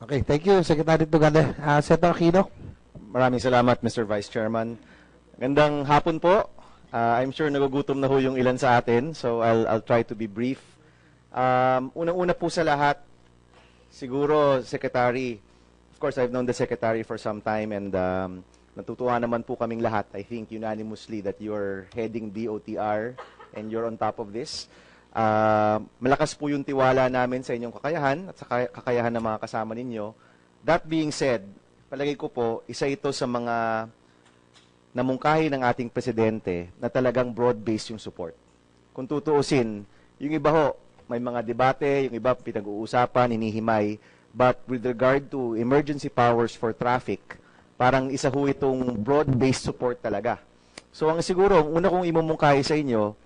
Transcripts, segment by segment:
Okay, thank you, Secretary Tuganda. Senator Aquino. Maraming salamat, Mr. Vice Chairman. Gandang hapon po. I'm sure nagugutom na ho yung ilan sa atin, so I'll try to be brief. Unang-una po sa lahat, siguro, Secretary, of course, I've known the Secretary for some time and natutuwa naman po kaming lahat, I think unanimously, that you're heading DOTR and you're on top of this. Malakas po yung tiwala namin sa inyong kakayahan at sa kakayahan ng mga kasama ninyo. That being said, palagay ko po, isa ito sa mga namungkahi ng ating presidente na talagang broad-based yung support. Kung tutuusin, yung iba ho, may mga debate, yung iba pinag-uusapan, hinihimay, but with regard to emergency powers for traffic, parang isa ho itong broad-based support talaga. So ang siguro, ang una kong imumungkahi sa inyo,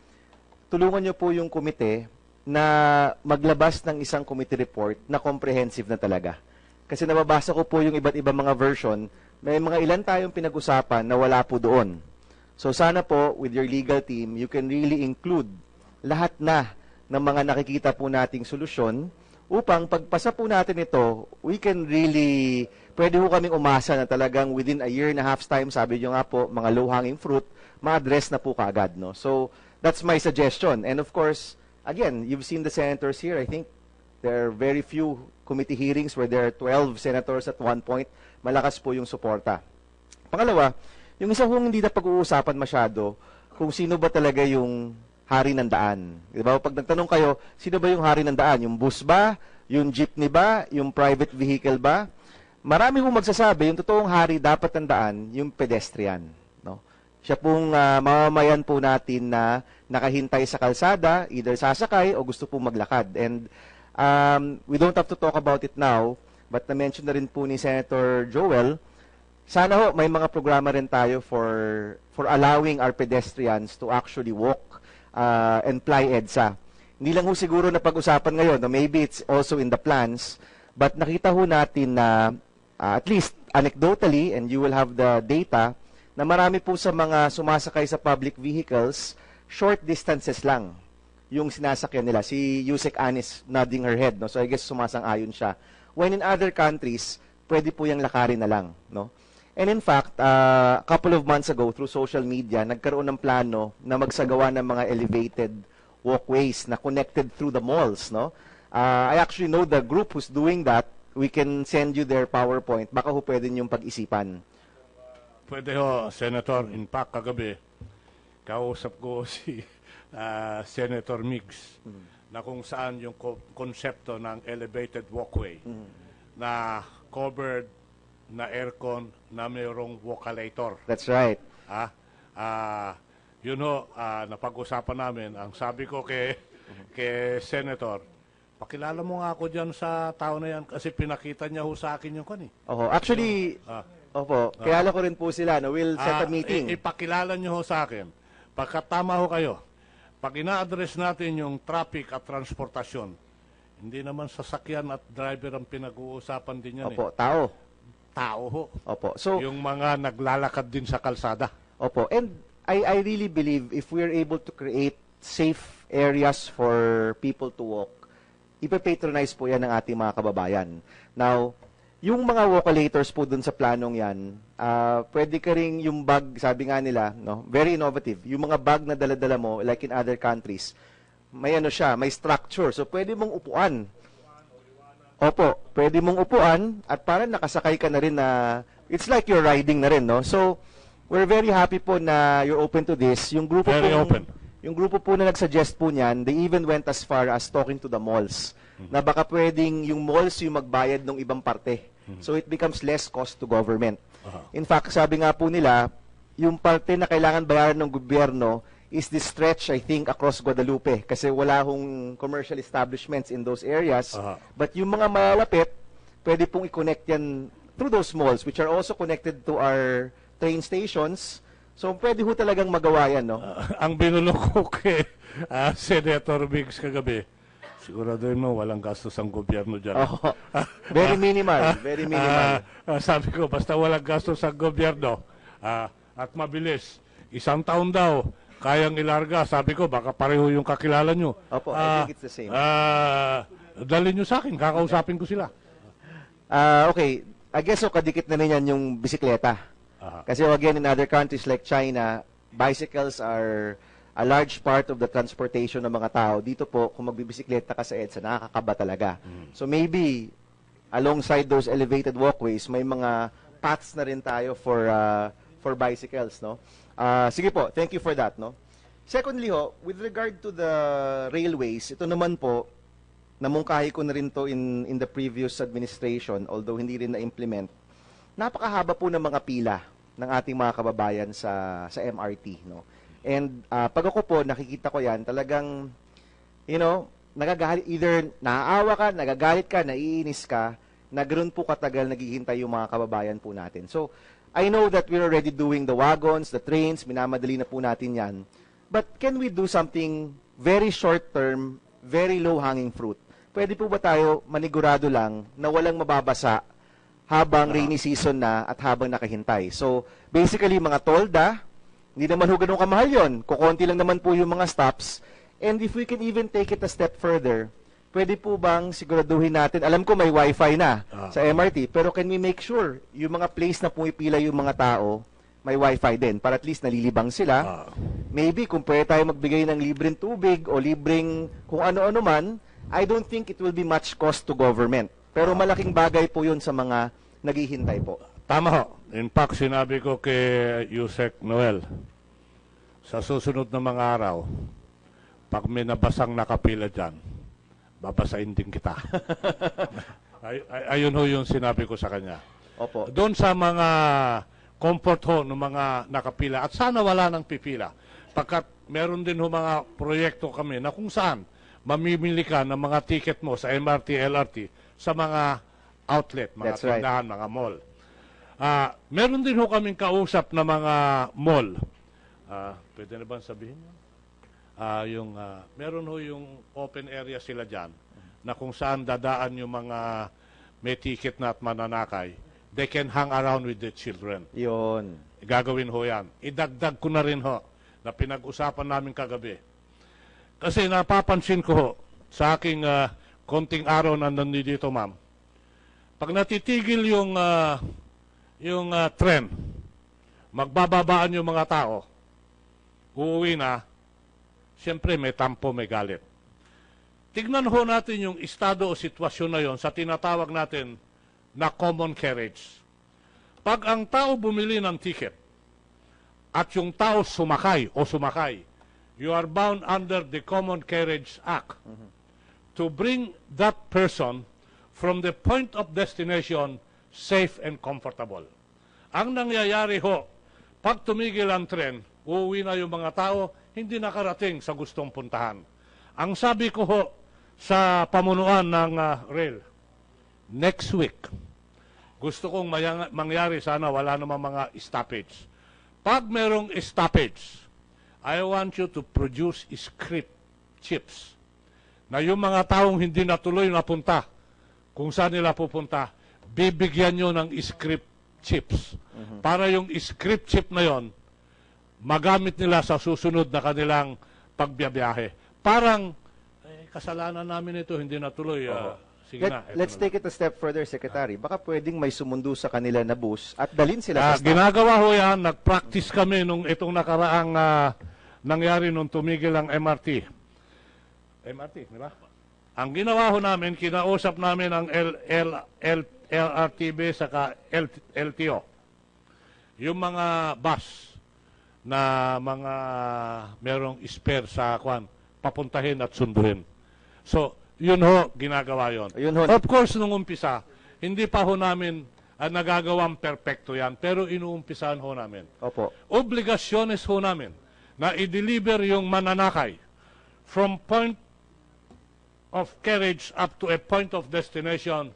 tulungan nyo po yung komite na maglabas ng isang committee report na comprehensive na talaga. Kasi nababasa ko po yung iba't ibang mga version, may mga ilan tayong pinag-usapan na wala po doon. So sana po, with your legal team, you can really include lahat na ng mga nakikita po nating solusyon upang pagpasa po natin ito, we can really, pwede po kaming umasa na talagang within a year and a half's time, sabi nyo nga po, mga low-hanging fruit, ma-address na po kaagad. No? So that's my suggestion. And of course, again, you've seen the senators here. I think there are very few committee hearings where there are 12 senators at one point. Malakas po yung suporta. Pangalawa, yung isa kong hindi na pag-uusapan masyado, kung sino ba talaga yung hari ng daan. Diba? Pag nagtanong kayo, sino ba yung hari ng daan? Yung bus ba? Yung jeepney ba? Yung private vehicle ba? Marami kong magsasabi, yung totoong hari dapat ng daan, yung pedestrian. No? Siya pong mamamayan po natin na nakahintay sa kalsada, either sasakay o gusto pong maglakad. And we don't have to talk about it now, but na-mention na rin po ni Senator Joel, sana ho may mga programa rin tayo for allowing our pedestrians to actually walk and fly EDSA. Hindi lang ho siguro na pag-usapan ngayon, no? Maybe it's also in the plans, but nakita ho natin na at least anecdotally, and you will have the data, na marami po sa mga sumasakay sa public vehicles, short distances lang yung sinasakyan nila. Si Yusek Anis nodding her head, no? So I guess sumasang-ayon siya. When in other countries, pwede po yung lakarin na lang, no? And in fact, a couple of months ago, through social media, nagkaroon ng plano na magsagawa ng mga elevated walkways na connected through the malls, no? I actually know the group who's doing that. We can send you their PowerPoint. Baka ho pwede niyong pag-isipan. Pwede ho, Senator. In fact, kagabi, kausap ko si Senator Migs na kung saan yung konsepto ng elevated walkway na covered na aircon na mayroong vocalator. That's right. Yun ho, napag-usapan namin. Ang sabi ko kay Senator, pakilala mo nga ako dyan sa tao na yan kasi pinakita niya ho sa akin yung kan eh. Oho, actually, opo, kilala ko rin po sila. No? We'll set a meeting. Ipakilala niyo ho sa akin. Pagkatama ho kayo, pag ina-address natin yung traffic at transportasyon, hindi naman sasakyan at driver ang pinag-uusapan din yan. Opo, tao. Tao ho. Opo. So, yung mga naglalakad din sa kalsada. opo. And I really believe if we're able to create safe areas for people to walk, ipapatronize po yan ng ating mga kababayan. Now, yung mga walkolators po dun sa planong yan, pwede ka rin yung bag, sabi nga nila, no, very innovative. Yung mga bag na dala-dala mo, like in other countries, may ano siya, may structure. So, pwede mong upuan. Opo, pwede mong upuan at parang nakasakay ka na rin na, it's like you're riding na rin, no? So, we're very happy po na you're open to this. Yung grupo Very po, open. Yung grupo po na nagsuggest po niyan, they even went as far as talking to the malls. Na baka pwedeng yung malls yung magbayad ng ibang parte. So it becomes less cost to government. In fact, sabi nga po nila, yung parte na kailangan bayaran ng gobyerno is the stretch, I think, across Guadalupe. Kasi wala hong commercial establishments in those areas. But yung mga malalapit, pwede pong i-connect yan through those malls, which are also connected to our train stations. So pwede ho talagang magawa yan, no? Ang binulong ko kay Senator Migs kagabi, siguraduhin mo, walang gastos ang gobyerno dyan. Oh, very minimal, very minimal. Sabi ko, basta walang gastos ang gobyerno at mabilis. Isang taon daw, kayang ilarga. Sabi ko, baka pareho yung kakilala nyo. Opo, I think it's the same. Dali nyo sa akin, kakausapin ko sila. Okay, I guess so kadikit na rin yan yung bisikleta. Aha. Kasi again, in other countries like China, bicycles are a large part of the transportation ng mga tao. Dito po, kung magbibisikleta ka sa EDSA, nakakakaba talaga. So maybe, alongside those elevated walkways, may mga paths na rin tayo for bicycles, no? Sige po, thank you for that, no? Secondly ho, with regard to the railways, ito naman po, namungkahi ko na rin to in the previous administration, although hindi rin na-implement. Napakahaba po ng mga pila ng ating mga kababayan sa MRT, no? And pag ako po, nakikita ko yan, talagang, you know, nagagalit, either naaawa ka, nagagalit ka, naiinis ka, na ganoon po katagal naghihintay yung mga kababayan po natin. So, I know that we're already doing the wagons, the trains, minamadali na po natin yan. But can we do something very short-term, very low-hanging fruit? Pwede po ba tayo manigurado lang na walang mababasa habang rainy season na at habang nakahintay? So, basically, mga tolda, hindi naman ho ganun kamahal yun. Kukunti lang naman po yung mga stops. And if we can even take it a step further, pwede po bang siguraduhin natin, alam ko may wifi na sa MRT, pero can we make sure yung mga place na pumipila yung mga tao, may wifi din, para at least nalilibang sila. Maybe kung pwede tayo magbigay ng libreng tubig o libreng kung ano-ano man, I don't think it will be much cost to government. Pero malaking bagay po yun sa mga naghihintay po. Tama ho. In fact, sinabi ko kay Yusek Noel, sa susunod na mga araw, pag may nabasang nakapila dyan, babasahin din kita. Ayun ho yung sinabi ko sa kanya. Opo. Doon sa mga comfort ho ng mga nakapila, at sana wala nang pipila. Pagkat meron din ho mga proyekto kami na kung saan mamimili ka ng mga ticket mo sa MRT, LRT, sa mga outlet, mga That's right. tindahan, mga mall. Meron din ho kaming kausap na mga mall. Pwede na ba sabihin? Meron ho yung open area sila dyan na kung saan dadaan yung mga may ticket na at mananakay, they can hang around with the children. Yun. Gagawin ho yan. Idagdag ko na rin ho na pinag-usapan namin kagabi. Kasi napapansin ko ho, sa aking konting araw na nandito, ma'am, pag natitigil yung tren, magbababaan yung mga tao, uuwi na, siyempre may tampo, may galit. Tignan ho natin yung estado o sitwasyon na yon sa tinatawag natin na common carriage. Pag ang tao bumili ng ticket at yung tao sumakay, you are bound under the Common Carriage Act to bring that person from the point of destination safe and comfortable. Ang nangyayari ho, pag tumigil ang tren, uuwi na yung mga tao, hindi nakarating sa gustong puntahan. Ang sabi ko ho sa pamunuan ng rail, next week, gusto kong mangyari, sana wala namang mga stoppage. Pag merong stoppage, I want you to produce script chips na yung mga taong hindi natuloy napunta kung saan nila pupunta, bibigyan nyo ng script chips. Para yung script chip na yon magamit nila sa susunod na kanilang pagbiyahe. Parang, kasalanan namin ito, hindi natuloy. Sige Let's take it a step further, Secretary. Baka pwedeng may sumundo sa kanila na bus at dalhin sila sa stop. Ginagawa ho yan, nag-practice kami nung itong nakaraang nangyari nung tumigil ang MRT. MRT, di ba? Ang ginawa ho namin, kinausap namin ang LRTB saka LTO. Yung mga bus na mga merong spare sa papuntahin at sunduhin. So, yun ho, ginagawa yon. Of course, nung umpisa, hindi pa ho namin nagagawang perpekto yan, pero inuumpisahan ho namin. Opo. Obligasyones ho namin na i-deliver yung mananakay from point of carriage up to a point of destination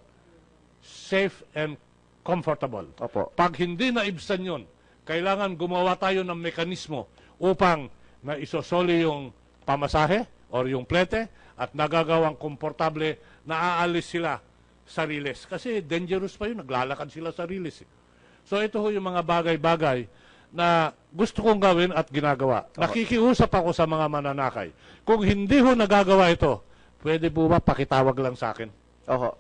safe and comfortable. Opo. Pag hindi naibsan yun, kailangan gumawa tayo ng mekanismo upang na isosoli yung pamasahe or yung plete at nagagawang komportable na aalis sila sa riles. Kasi dangerous pa yun, naglalakad sila sa riles. So ito ho yung mga bagay-bagay na gusto kong gawin at ginagawa. Nakikiusap ako sa mga mananakay. Kung hindi ho nagagawa ito, pwede po ba pakitawag lang sa akin? Oho.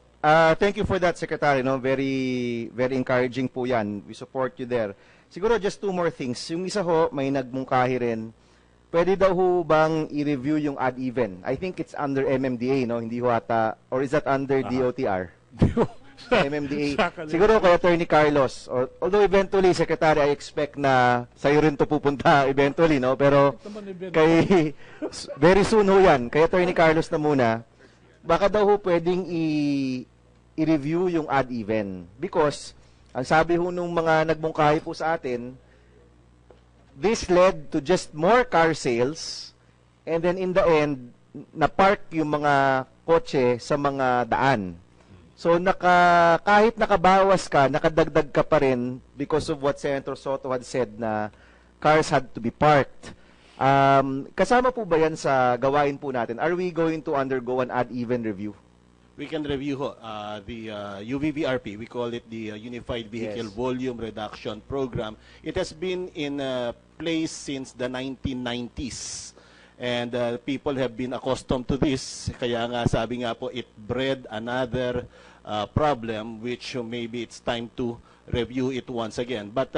Thank you for that, Secretary. No? Very, very encouraging po yan. We support you there. Siguro just two more things. Yung isa ho, may nagmungkahi rin. Pwede daw ho bang i-review yung ad even? I think it's under MMDA, no? Hindi ho ata, or is that under DOTR? MMDA. Siguro kay Attorney Carlos. Although eventually, Secretary, I expect na sa'yo rin to pupunta eventually, no? Pero kay, very soon ho yan. Kay Attorney Carlos na muna, baka daw ho pwedeng i-review yung ad even. Because, ang sabi ho nung mga nagmungkahi po sa atin, this led to just more car sales, and then in the end, na-park yung mga kotse sa mga daan. So, kahit nakabawas ka, nakadagdag ka pa rin because of what Senator Soto had said na cars had to be parked. Kasama po ba yan sa gawain po natin? Are we going to undergo an ad-even review? We can review the UVVRP. We call it the Unified Vehicle Yes. Volume Reduction Program. It has been in place since the 1990s. And people have been accustomed to this. Kaya nga sabi nga po, it bred another problem which maybe it's time to review it once again. But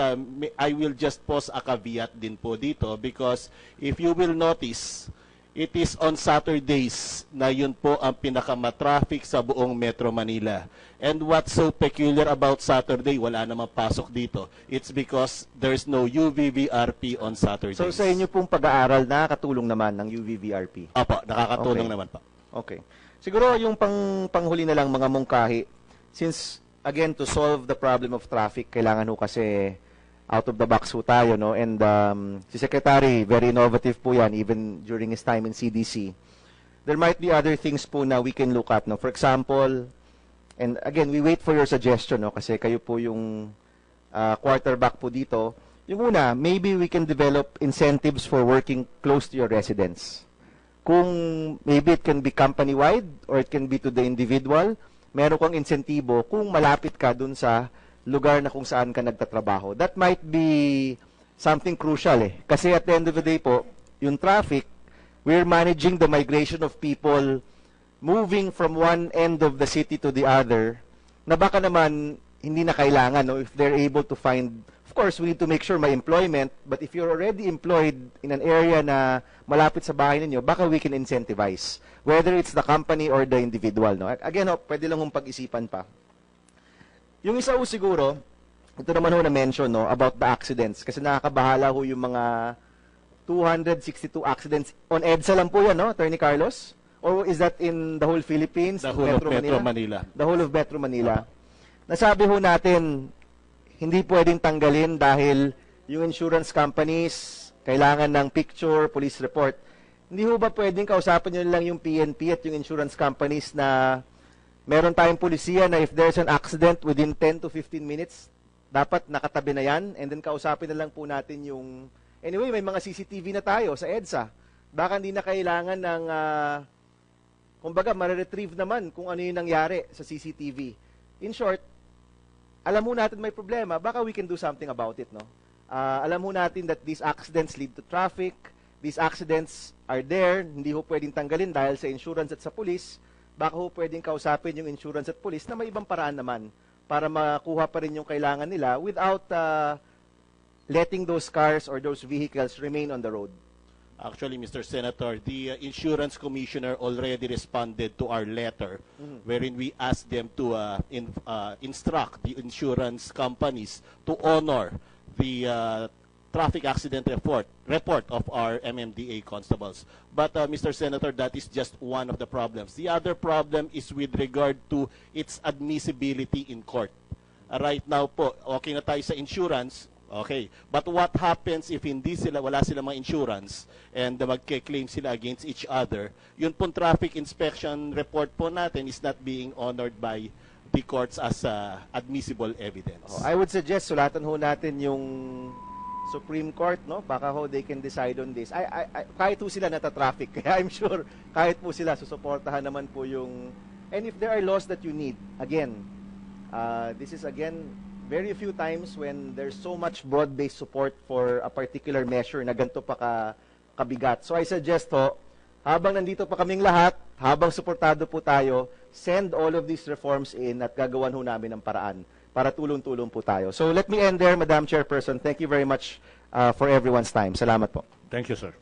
I will just pause a caveat din po dito because if you will notice, it is on Saturdays na yun po ang pinakamatraffic sa buong Metro Manila. And what's so peculiar about Saturday, wala namang pasok dito. It's because there's no UVVRP on Saturdays. So, sa inyo pong pag-aaral, nakakatulong naman ng UVVRP? Apo, nakakatulong Okay. naman pa. Okay. Siguro yung panghuli na lang mga mungkahi, since, again, to solve the problem of traffic, kailangan ho kasi out of the box ho tayo, no? And si Secretary, very innovative po yan, even during his time in CDC. There might be other things po na we can look at, no? For example, and again, we wait for your suggestion, no? Kasi kayo po yung quarterback po dito. Yung una, maybe we can develop incentives for working close to your residents. Kung maybe it can be company-wide or it can be to the individual, meron kang insentibo kung malapit ka dun sa lugar na kung saan ka nagtatrabaho. That might be something crucial eh. Kasi at the end of the day po, yung traffic, we're managing the migration of people moving from one end of the city to the other na baka naman hindi na kailangan, no? If they're able to find, of course, we need to make sure may employment, but if you're already employed in an area na malapit sa bahay ninyo, baka we can incentivize, whether it's the company or the individual, no? Again, pwede lang hong pag-isipan pa. Yung isa ho siguro, ito naman ho na-mention, no, about the accidents. Kasi nakakabahala ho yung mga 262 accidents. On EDSA lang po yan, no, Attorney Carlos? Or is that in the whole Philippines? The whole of Metro Manila. The whole of Metro Manila. Nasabi ho natin, hindi pwedeng tanggalin dahil yung insurance companies, kailangan ng picture, police report. Hindi ho ba pwedeng kausapin nyo lang yung PNP at yung insurance companies na meron tayong polisiya na if there's an accident within 10 to 15 minutes, dapat nakatabi na yan, and then kausapin na lang po natin yung... Anyway, may mga CCTV na tayo sa EDSA. Baka hindi na kailangan ng... kumbaga, mariretrieve naman kung ano yung nangyari sa CCTV. In short, alam mo natin may problema, baka we can do something about it, no? Alam mo natin that these accidents lead to traffic, these accidents are there, hindi ho pwedeng tanggalin dahil sa insurance at sa police. Baka ho pwedeng kausapin yung insurance at police na may ibang paraan naman para makuha pa rin yung kailangan nila without letting those cars or those vehicles remain on the road. Actually, Mr. Senator, the Insurance Commissioner already responded to our letter wherein we asked them to instruct the insurance companies to honor the traffic accident report of our MMDA constables. But Mr. Senator, that is just one of the problems. The other problem is with regard to its admissibility in court. Right now po, okay na tayo sa insurance, okay. But what happens if wala silang mga insurance and magke-claim sila against each other? Yun pong traffic inspection report po natin is not being honored by the courts as admissible evidence. I would suggest sulatan ho natin yung Supreme Court, no? Baka ho they can decide on this. Kahit po sila nata-traffic, kaya I'm sure kahit po sila susuportahan naman po yung... And if there are laws that you need, again, this is again very few times when there's so much broad-based support for a particular measure na ganito pa kabigat. So I suggest ho, habang nandito pa kaming lahat, habang suportado po tayo, send all of these reforms in at gagawan ho namin ng paraan para tulong-tulong po tayo. So let me end there, Madam Chairperson. Thank you very much for everyone's time. Salamat po. Thank you, sir.